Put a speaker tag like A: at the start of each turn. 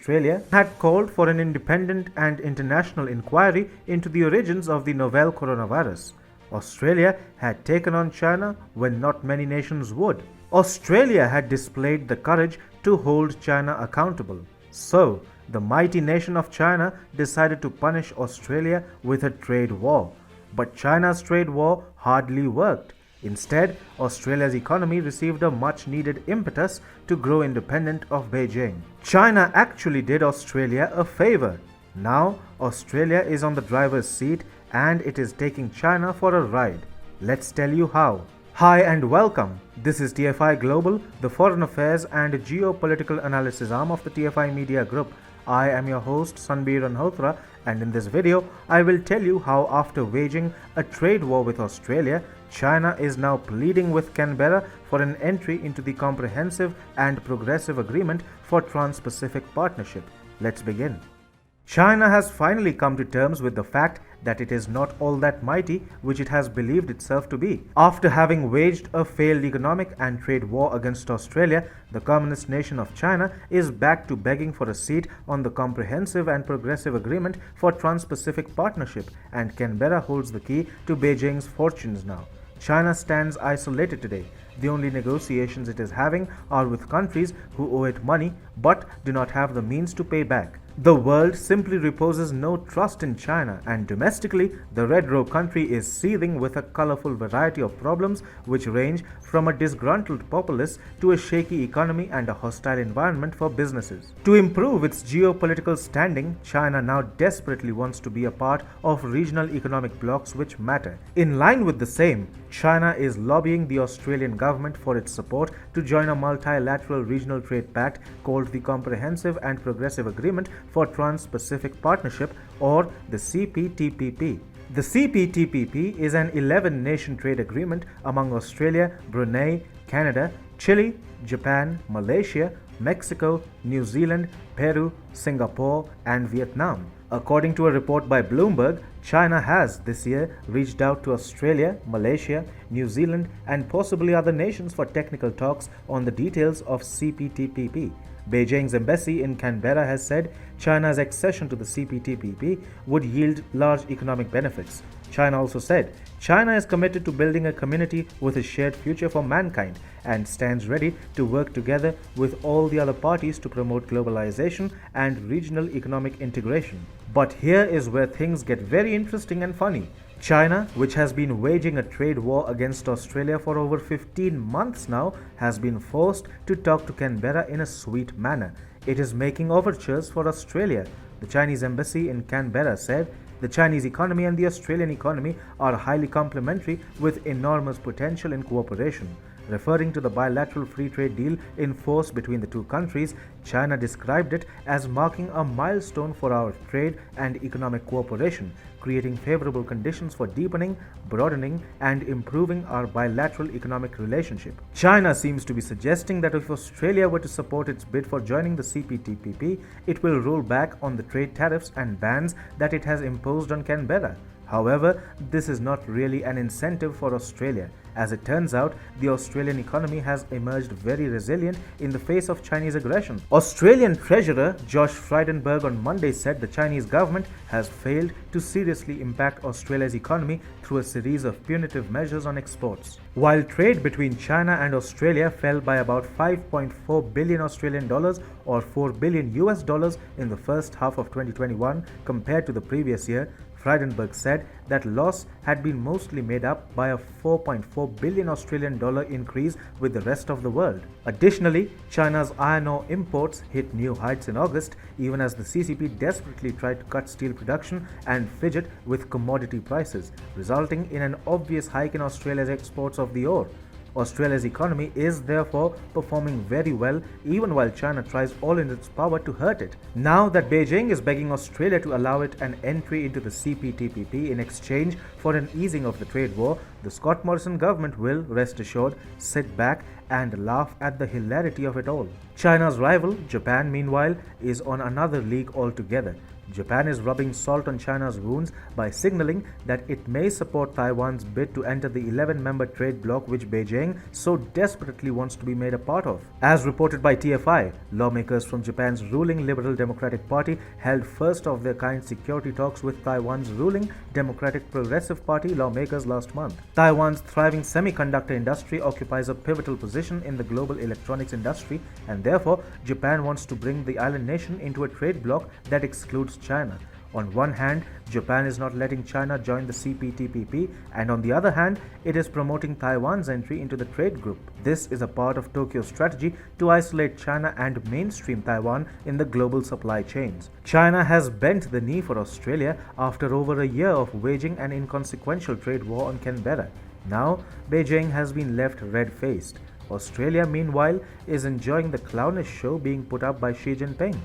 A: Australia had called for an independent and international inquiry into the origins of the novel coronavirus. Australia had taken on China when not many nations would. Australia had displayed the courage to hold China accountable. So, the mighty nation of China decided to punish Australia with a trade war. But China's trade war hardly worked. Instead, Australia's economy received a much-needed impetus to grow independent of Beijing. China actually did Australia a favor. Now, Australia is on the driver's seat and it is taking China for a ride. Let's tell you how. Hi and welcome. This is TFI Global, the foreign affairs and geopolitical analysis arm of the TFI Media Group. I am your host Sanbir Anhotra, and in this video I will tell you how after waging a trade war with Australia, China is now pleading with Canberra for an entry into the Comprehensive and Progressive Agreement for Trans-Pacific Partnership. Let's begin. China has finally come to terms with the fact that it is not all that mighty which it has believed itself to be. After having waged a failed economic and trade war against Australia, the communist nation of China is back to begging for a seat on the Comprehensive and Progressive Agreement for Trans-Pacific Partnership, and Canberra holds the key to Beijing's fortunes now. China stands isolated today. The only negotiations it is having are with countries who owe it money but do not have the means to pay back. The world simply reposes no trust in China, and domestically, the Red Row country is seething with a colorful variety of problems which range from a disgruntled populace to a shaky economy and a hostile environment for businesses. To improve its geopolitical standing, China now desperately wants to be a part of regional economic blocs which matter. In line with the same, China is lobbying the Australian government for its support to join a multilateral regional trade pact called the Comprehensive and Progressive Agreement for Trans-Pacific Partnership, or the CPTPP. The CPTPP is an 11-nation trade agreement among Australia, Brunei, Canada, Chile, Japan, Malaysia, Mexico, New Zealand, Peru, Singapore, and Vietnam. According to a report by Bloomberg, China has this year reached out to Australia, Malaysia, New Zealand, and possibly other nations for technical talks on the details of CPTPP. Beijing's embassy in Canberra has said China's accession to the CPTPP would yield large economic benefits. China also said China is committed to building a community with a shared future for mankind and stands ready to work together with all the other parties to promote globalization and regional economic integration. But here is where things get very interesting and funny. China, which has been waging a trade war against Australia for over 15 months now, has been forced to talk to Canberra in a sweet manner. It is making overtures for Australia. The Chinese embassy in Canberra said the Chinese economy and the Australian economy are highly complementary with enormous potential in cooperation. Referring to the bilateral free trade deal in force between the two countries, China described it as marking a milestone for our trade and economic cooperation, creating favorable conditions for deepening, broadening, and improving our bilateral economic relationship. China seems to be suggesting that if Australia were to support its bid for joining the CPTPP, it will roll back on the trade tariffs and bans that it has imposed on Canberra. However, this is not really an incentive for Australia. As it turns out, the Australian economy has emerged very resilient in the face of Chinese aggression. Australian Treasurer Josh Frydenberg on Monday said the Chinese government has failed to seriously impact Australia's economy through a series of punitive measures on exports. While trade between China and Australia fell by about 5.4 billion Australian dollars or $4 billion in the first half of 2021 compared to the previous year, Frydenberg said that loss had been mostly made up by a 4.4 billion Australian dollar increase with the rest of the world. Additionally, China's iron ore imports hit new heights in August, even as the CCP desperately tried to cut steel production and fidget with commodity prices, resulting in an obvious hike in Australia's exports of the ore. Australia's economy is therefore performing very well even while China tries all in its power to hurt it. Now that Beijing is begging Australia to allow it an entry into the CPTPP in exchange for an easing of the trade war, The Scott Morrison government will, rest assured, sit back and laugh at the hilarity of it all. China's rival, Japan, meanwhile, is on another league altogether. Japan is rubbing salt on China's wounds by signaling that it may support Taiwan's bid to enter the 11-member trade bloc which Beijing so desperately wants to be made a part of. As reported by TFI, lawmakers from Japan's ruling Liberal Democratic Party held first of their kind security talks with Taiwan's ruling Democratic Progressive Party lawmakers last month. Taiwan's thriving semiconductor industry occupies a pivotal position in the global electronics industry, and therefore Japan wants to bring the island nation into a trade bloc that excludes China. On one hand, Japan is not letting China join the CPTPP, and on the other hand, it is promoting Taiwan's entry into the trade group. This is a part of Tokyo's strategy to isolate China and mainstream Taiwan in the global supply chains. China has bent the knee for Australia after over a year of waging an inconsequential trade war on Canberra. Now, Beijing has been left red-faced. Australia, meanwhile, is enjoying the clownish show being put up by Xi Jinping.